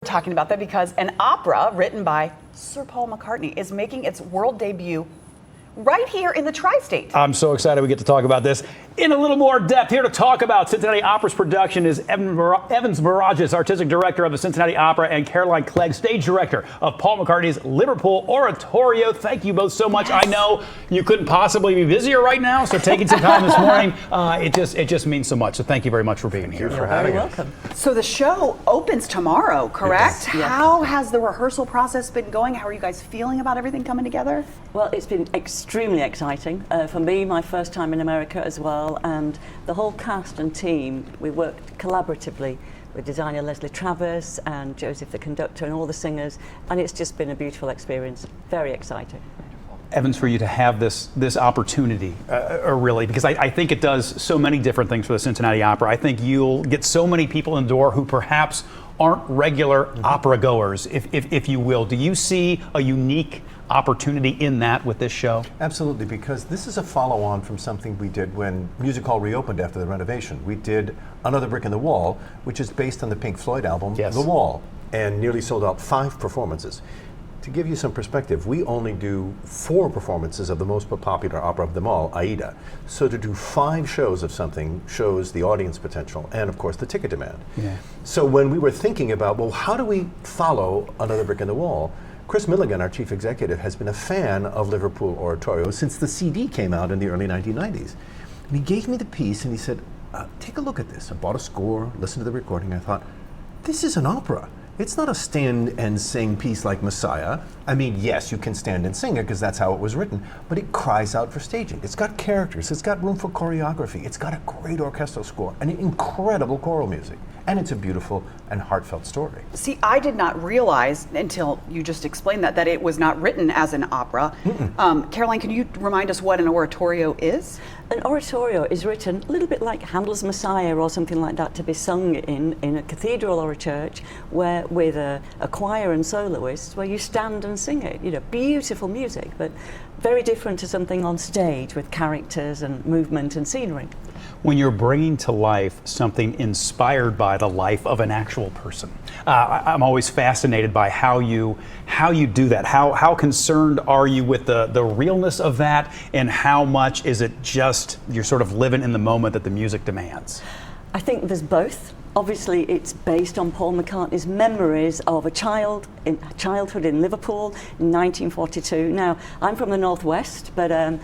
Talking about that because an opera written by Sir Paul McCartney is making its world debut right here in the tri-state. I'm so excited we get to talk about this in a little more depth. Here to talk about Cincinnati Opera's production is Evans Mirages, Artistic Director of the Cincinnati Opera, and Caroline Clegg, Stage Director of Paul McCartney's Liverpool Oratorio. Thank you both so much. Yes. I know you couldn't possibly be busier right now, so taking some time this morning, it just means so much. So thank you very much for being here. For having us. Welcome. So the show opens tomorrow, correct? Yes. How has the rehearsal process been going? How are you guys feeling about everything coming together? Well, it's been extremely exciting. For me, my first time in America as well, and the whole cast and team, we worked collaboratively with designer Leslie Travis and Joseph the conductor and all the singers, and it's just been a beautiful experience. Very exciting. Evans, for you to have this opportunity, really, because I think it does so many different things for the Cincinnati Opera. I think you'll get so many people in the door who perhaps aren't regular opera goers, if you will. Do you see a unique opportunity in that with this show? Absolutely, because this is a follow-on from something we did when Music Hall reopened after the renovation. We did Another Brick in the Wall, which is based on the Pink Floyd album, yes, The Wall, and nearly sold out 5 performances. To give you some perspective, we only do 4 performances of the most popular opera of them all, Aida. So to do 5 shows of something shows the audience potential and, of course, the ticket demand. Yeah. So when we were thinking about, well, how do we follow Another Brick in the Wall, Chris Milligan, our chief executive, has been a fan of Liverpool Oratorio since the CD came out in the early 1990s. And he gave me the piece and he said, take a look at this. I bought a score, listened to the recording, and I thought, this is an opera. It's not a stand and sing piece like Messiah. I mean, yes, you can stand and sing it because that's how it was written, but it cries out for staging. It's got characters, it's got room for choreography, it's got a great orchestral score and incredible choral music. And it's a beautiful and heartfelt story. See, I did not realize until you just explained that it was not written as an opera. Caroline, can you remind us what an oratorio is? An oratorio is written a little bit like Handel's Messiah or something like that, to be sung in a cathedral or a church where with a choir and soloists where you stand and sing it. You know, beautiful music, but very different to something on stage with characters and movement and scenery. When you're bringing to life something inspired by the life of an actual person, I'm always fascinated by how you do that. How concerned are you with the realness of that, and how much is it just you're sort of living in the moment that the music demands? I think there's both. Obviously, it's based on Paul McCartney's memories of a childhood in Liverpool in 1942. Now, I'm from the Northwest, but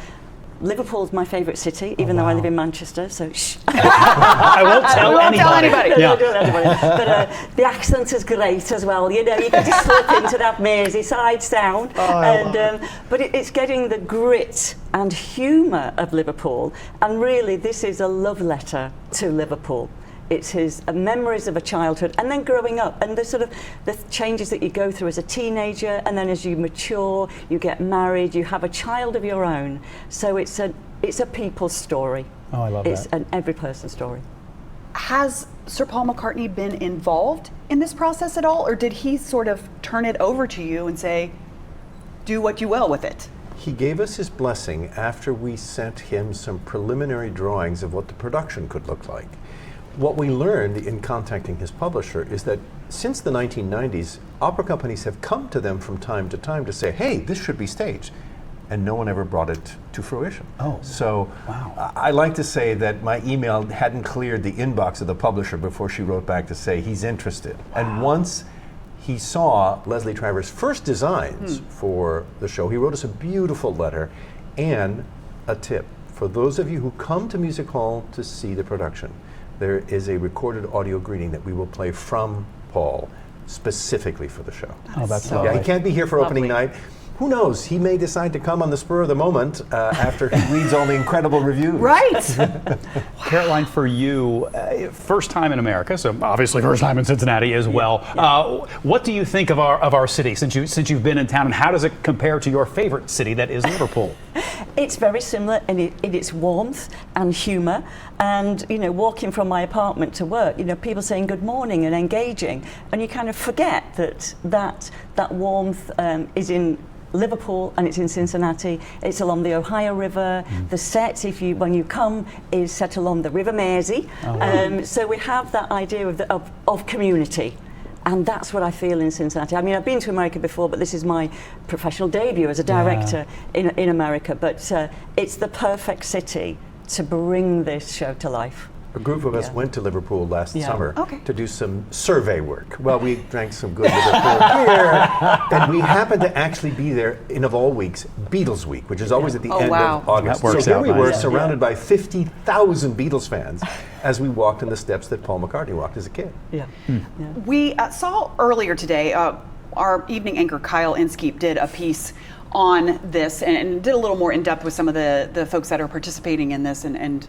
Liverpool's my favourite city, even though I live in Manchester, so shh. I won't tell anybody. Yeah. But the accent is great as well, you know, you can just slip into that Merseyside sound. But it's getting the grit and humour of Liverpool, and really this is a love letter to Liverpool. It's his memories of a childhood and then growing up, and the changes that you go through as a teenager, and then as you mature, you get married, you have a child of your own. So it's a people's story. Oh, I love that. It's an every person's story. Has Sir Paul McCartney been involved in this process at all, or did he sort of turn it over to you and say, do what you will with it? He gave us his blessing after we sent him some preliminary drawings of what the production could look like. What we learned in contacting his publisher is that since the 1990s, opera companies have come to them from time to time to say, hey, this should be staged. And no one ever brought it to fruition. Oh, so wow. I like to say that my email hadn't cleared the inbox of the publisher before she wrote back to say he's interested. Wow. And once he saw Leslie Travis' first designs for the show, he wrote us a beautiful letter and a tip. For those of you who come to Music Hall to see the production, there is a recorded audio greeting that we will play from Paul specifically for the show. Oh, that's Yeah, lovely. he can't be here for opening night. Who knows? He may decide to come on the spur of the moment after he reads all the incredible reviews. Right. Caroline, for you, first time in America, so obviously first time in Cincinnati as well. What do you think of our city since you've been in town, and how does it compare to your favorite city, that is Liverpool? It's very similar in its warmth and humour, and you know, walking from my apartment to work, you know, people saying good morning and engaging, and you kind of forget that warmth is in Liverpool and it's in Cincinnati. It's along the Ohio River. The set, when you come, is set along the River Mersey. So we have that idea of community. And that's what I feel in Cincinnati. I mean, I've been to America before, but this is my professional debut as a director in America. But it's the perfect city to bring this show to life. A group of us went to Liverpool last summer Okay. to do some survey work. Well, we drank some good Liverpool beer, and we happened to actually be there in, of all weeks, Beatles Week, which is always at the end of August. That works so here out we were nice. surrounded by 50,000 Beatles fans as we walked in the steps that Paul McCartney walked as a kid. We saw earlier today, our evening anchor Kyle Inskeep did a piece on this and did a little more in depth with some of the folks that are participating in this and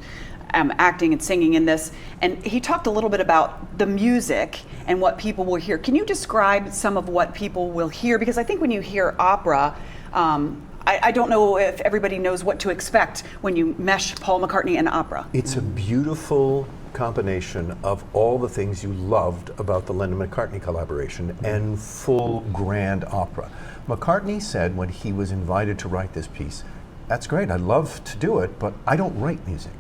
acting and singing in this. And he talked a little bit about the music and what people will hear. Can you describe some of what people will hear? Because I think when you hear opera, I don't know if everybody knows what to expect when you mesh Paul McCartney and opera. It's a beautiful combination of all the things you loved about the Lennon-McCartney collaboration and full grand opera. McCartney said when he was invited to write this piece, "That's great, I'd love to do it, but I don't write music."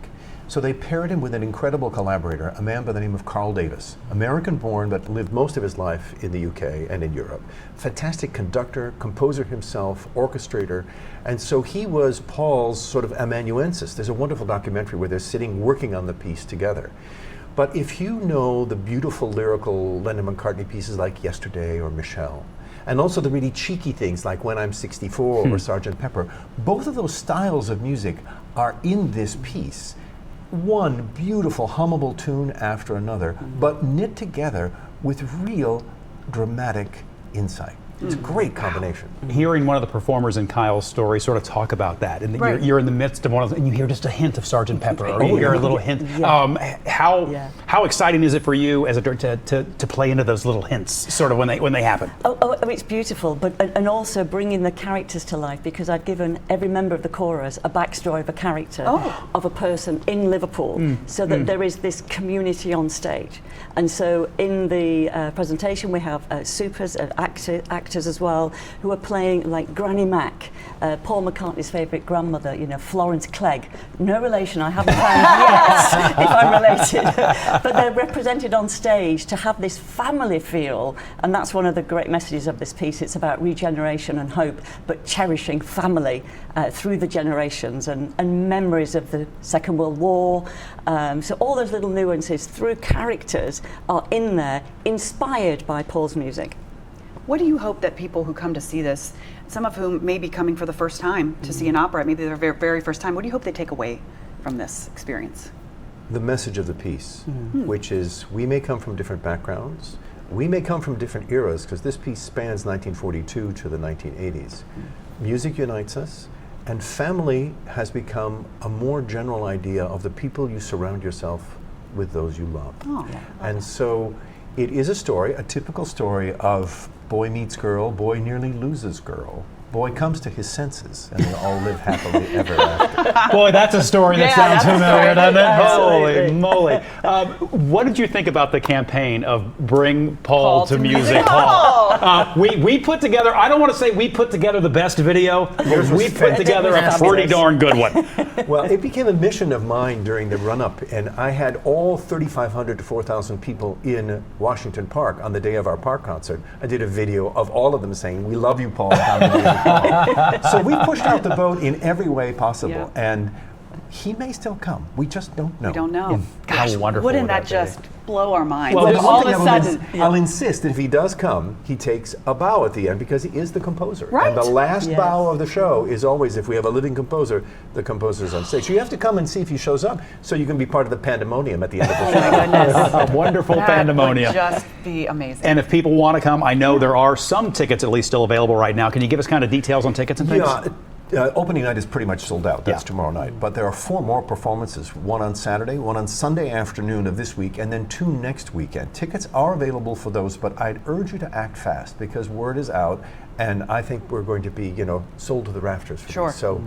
So they paired him with an incredible collaborator, a man by the name of Carl Davis, American-born but lived most of his life in the UK and in Europe. Fantastic conductor, composer himself, orchestrator, and so he was Paul's sort of amanuensis. There's a wonderful documentary where they're sitting working on the piece together. But if you know the beautiful lyrical Lennon-McCartney pieces like Yesterday or Michelle, and also the really cheeky things like When I'm 64 or Sgt. Pepper, both of those styles of music are in this piece. One beautiful hummable tune after another, but knit together with real dramatic insight. It's a great combination. Hearing one of the performers in Kyle's story sort of talk about that, and you're in the midst of one of them, and you hear just a hint of Sgt. Pepper, or you hear a little hint. How exciting is it for you as a director to play into those little hints, sort of when they happen? Oh, it's beautiful, but and also bringing the characters to life, because I've given every member of the chorus a backstory of a character, of a person in Liverpool, so that there is this community on stage. And so in the presentation we have supers, actors as well, who are playing like Granny Mac, Paul McCartney's favourite grandmother, Florence Clegg. No relation, I haven't found yet if I'm related. But they're represented on stage to have this family feel, and that's one of the great messages of this piece. It's about regeneration and hope, but cherishing family through the generations and memories of the Second World War. So all those little nuances through characters are in there, inspired by Paul's music. What do you hope that people who come to see this, some of whom may be coming for the first time to see an opera, maybe their very, very first time, what do you hope they take away from this experience? The message of the piece, which is we may come from different backgrounds, we may come from different eras, because this piece spans 1942 to the 1980s. Music unites us, and family has become a more general idea of the people you surround yourself with, those you love. And so it is a story, a typical story of boy meets girl, boy nearly loses girl, boy comes to his senses, and they all live happily ever after. Boy, that's a story that sounds familiar, doesn't it? Holy moly. What did you think about the campaign of Bring Paul to Music Hall? We put together, I don't want to say we put together the best video, but we put together a pretty darn good one. Well, it became a mission of mine during the run-up, and I had all 3,500 to 4,000 people in Washington Park on the day of our park concert. I did a video of all of them saying, "We love you, Paul." So we pushed out the boat in every way possible, and he may still come. We just don't know. We don't know. Gosh, how wonderful wouldn't would that be? just blow our minds? Well, If all of a one thing sudden, I'll insist that if he does come, he takes a bow at the end, because he is the composer. Right. And the last bow of the show is always, if we have a living composer, the composer's on stage. So you have to come and see if he shows up, so you can be part of the pandemonium at the end of the show. my goodness. A wonderful That pandemonium. would just be amazing. And if people want to come, I know there are some tickets at least still available right now. Can you give us kind of details on tickets and things? Opening night is pretty much sold out. That's tomorrow night. But there are 4 more performances, one on Saturday, one on Sunday afternoon of this week, and then 2 next weekend. Tickets are available for those, but I'd urge you to act fast, because word is out, and I think we're going to be, sold to the rafters for these. So,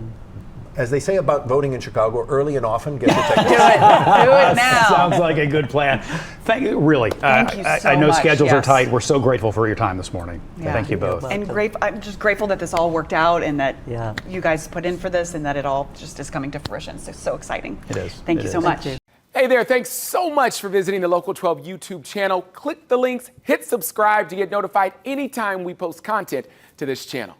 as they say about voting in Chicago, early and often, get your tickets. Do it now. Sounds like a good plan. Thank you, really. Thank you so I know much, schedules are yes. tight. We're so grateful for your time this morning. Yeah. Thank you both. And I'm just grateful that this all worked out, and that Yeah. you guys put in for this, and that it all just is coming to fruition. So exciting. It is. Thank It you so is. much. Thank you. Hey there, thanks so much for visiting the Local 12 YouTube channel. Click the links, hit subscribe to get notified anytime we post content to this channel.